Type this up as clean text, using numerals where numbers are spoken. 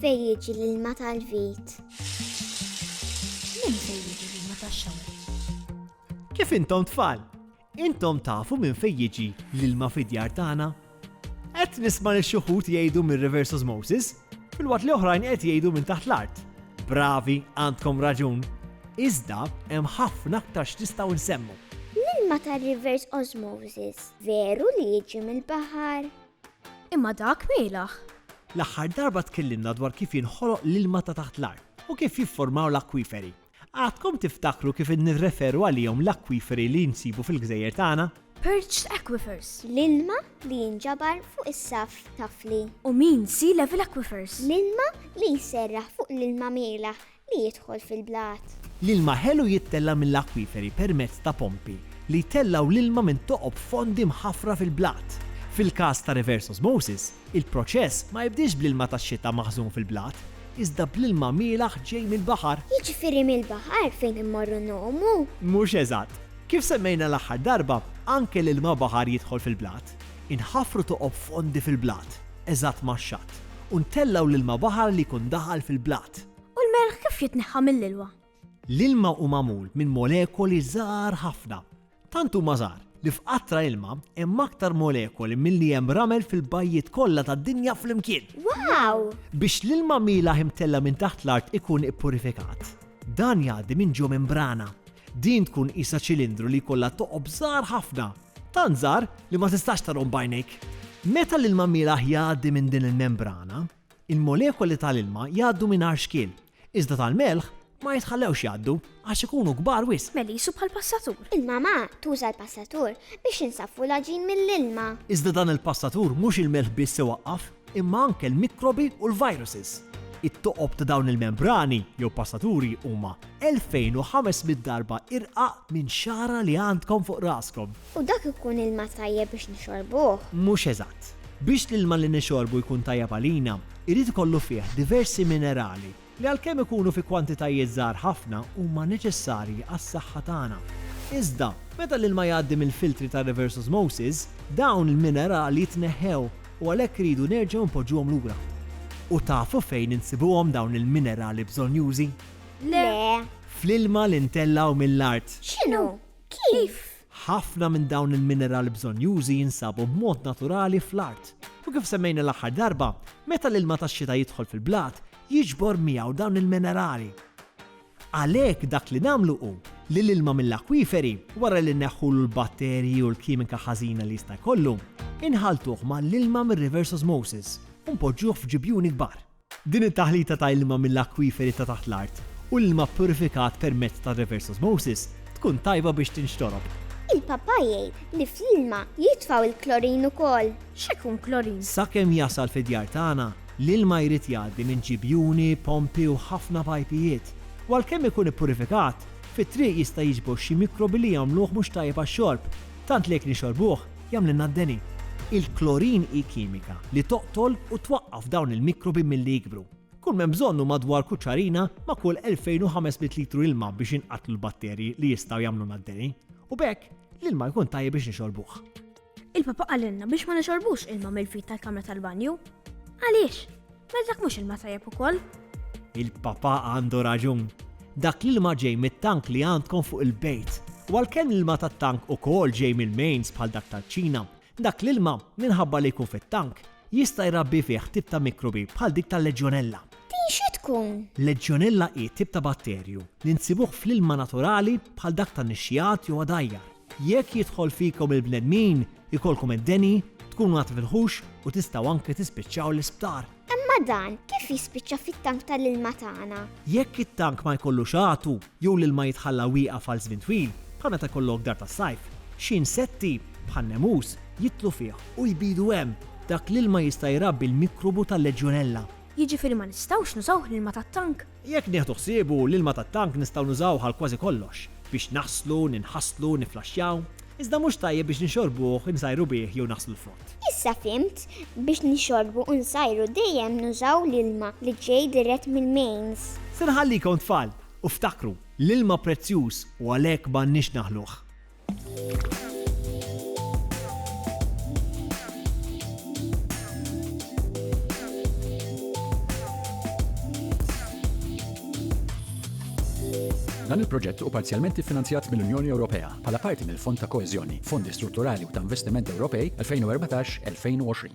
fejn jiġi l-ilma tal-vit? Min fejn jiġi l-ilma tax-xawer? Kif intom tfal? Intom tafu minn fejn jiġi l-ilma fid-djar tagħna? Qed nisma' l-xuħut jgħidu minn reverse osmosis, fil-waqt li oħrajn qed jgħidu minn taħt l-art. Bravi, għandkom raġun. Iżda hemm ħafna aktar x'nistgħu nsemmu. L-ilma tal-reverse osmosis veru li jiġi mill-baħar? Imma dak melaħ. L-aħħar darba tkellimna dwar kif jinħoloq l-ilma ta' taħt l-art u kif jiffurmaw l-akwiferi. Għadkom tiftakru kif nirreferu għalihom l-akwiferi li jinsibu fil-gżejjer tagħna? Perched aquifers. L-ilma li jinġabar fuq is-saf tafli. U min sea level aquifers. L-ilma li jserraħ fuq l-ilma mielaħ li jidħol fil-blat. L-ilma ħelu jittella mill-akwiferi permezz ta' pompi li jtellaw l-ilma minn toqob fondi mħafra fil-blat. Fil-każ ta' reverse osmosis, il-proċess ma jibdix bl-ilma tax-xita maħżun fil-blat, iżda bl-ilma mielaħ ġej mill-baħar. Jiġifieri mill-baħar fejn immorru nomu. Mhux eżatt. Kif semmejna l-aħħar darba, anke l-ilma baħar jidħol fil-blat. Inħafru toqob fondi fil-blat, eżatt max-xatt, u ntellaw l-ilma baħar li jkun daħal fil-blat. U l-melħ kif jitneħħa mill-ilwa? L-ilma u mamul minn molekoli żgħar ħafna. Tant huma żgħar li f'qatra ilma hemm aktar molekoli milli hemm ramel fil-bajjiet kollha tad-dinja flimkien. Wow! Biex l-ilma mielaħ imtella minn taħt l-art ikun ippurifikat. Dan jgħaddi minn ġo membrana. Din tkun qisha ċilindru li jkollha toqob żgħar ħafna, tant żgħar li ma tistax tarhom bajnejk. Meta l-ilma mielaħ jgħaddi minn din il-membrana, il-molekoli tal-ilma jgħaddu mingħajr xkiel, iżda tal-melħ ma jitħallewx jgħaddu għax ikunu kbar wisq. Melisu bħal-passatur. Il-mama tuża l-passatur biex insaffu l-aġin mill-ilma. Iżda dan il-passatur mhux il-melħ biss iwaqqaf, imma anke l-mikrobi u l-viruses. It-toqob ta' dawn il-membrani jew passaturi huma 2500 darba irqaq minn xara li għandkom fuq raskom. U dak ikun ilma tajjeb biex nixorbuh. Mhux eżatt. Biex l-ilma li nixorbu jkun tajjeb għalina, irid ikollu fih diversi minerali li għalkemm ikunu fi kwantitajiet żgħar ħafna huma neċessarji għas-saħħa tagħna. Iżda, meta l-ilma jgħaddi mill-filtri ta' reverse osmosis, dawn il-minerali jitneħħew u għalhekk iridu nerġgħu npoġġuhom lura. U tafu fejn insibuhom dawn il-minerali bżonjużi? Le. Fl-ilma li ntellaw mill-art. X'inhu? Kif? Ħafna minn dawn il-minerali bżonjużi jinsabu b'mod naturali fl-art. U kif semmejna l-aħħar darba, meta l-ilma tax-xita jidħol fil-blat, jiġbor miegħu dawn il-minerali. Għalhekk dak li nagħmlu hu li l-ilma mill-akwiferi wara li nneħħulu l-batterji u l-kimika ħażina li jista' jkollu, inħaltuh mal-ilma mir-reverse osmosis u npoġġuh f'ġibjuni kbar. Din it-taħlita ta' ilma mill-akwiferi ta' taħt l-art u l-ilma purifikat permezz ta' reverse osmosis tkun tajba biex tinxtorob. Il-papà jgħid li fl-ilma jitfgħu il-klorin ukoll. X'ikun klorin? Sakemm jasal fid-djar tagħna, l-ilma jrid jgħaddi minn ġibjuni, pompi u ħafna pajpijiet. U għalkemm ikun ippurifikat, fit-triq jista' jiġbor xi mikrobi li jagħmluh mhux tajjeb għax-xorb, tant li jekk nixorbuh jagħmlilna d-deni. Il-klorin hi kimika li toqtol u twaqqaf dawn il-mikrobi milli jikbru. Kull m'hemm bżonnu madwar kuċċarina ma' kull 2500 litru ilma biex inqatlu l-batterji li jistgħu jagħmlu d-deni. U bekk l-ilma jkun tajjeb biex nixorbuh. Il-papa qalilna biex ma nixorbux ilma mill-vit tal-kamra tal-banju. Għaliex? Mela dak mhux ilma tajjeb ukoll. Il-papa għandu raġun. Dak l-ilma ġej mit-tank li għandkom fuq il-bejt. U għalkemm l-ilma tat-tank ukoll ġej mill-mains bħal dak tal-Ċina, dak l-ilma minħabba li jkun fit-tank jista' jrabbi fih tip ta' mikrobi bħal dik tal-leġjonella. Din xi tkun? Leġjonella hi tip ta' batterju li nsibuh fl-ilma naturali bħal dak tan-nixxijat jew għadajjar. Jekk jidħol fikom il-bnedmin, ikolkom id-deni, tkunu għat fil-ħux u tistgħu anke tispiċċaw l-isptar. Imma dan kif jispiċċa fit-tank tal-ilma tagħna? Jekk it-tank ma jkollux għatu jew l-ilma jitħalla wieqa għal żmien twil, bħal meta jkollok dar tas-sajf, xi insetti bħal nemus jitlu fih u jbidu hemm dak l-ilma jista' jrabbi l-mikrobu tal-leġjonella. Jiġifieri ma nistgħux nużaw l-ilma tat-tank. Jekk nieħdu ħsiebu l-ilma tat-tank nistgħu nużaw għal kważi kollox biex naħslu, ninħasslu, niflaxxjaw, iżda mhux tajjeb biex nixorbuh, insajru bih jew naħslu l-frott. Issa fimt biex nixorbu u nsajru dejjem nużaw l-ilma li ġej dirett mill-mains. Se nħallikom tfal u ftakru l-ilma prezzjuż u għalhekk m'għandniex naħluh. Dan il-proġett u parzjalment iffinanzjat mill-Unjoni Ewropea bħala parti mill-Fond ta' Koeżjoni, Fondi Strutturali u ta' Investiment Ewropej 2014-2020.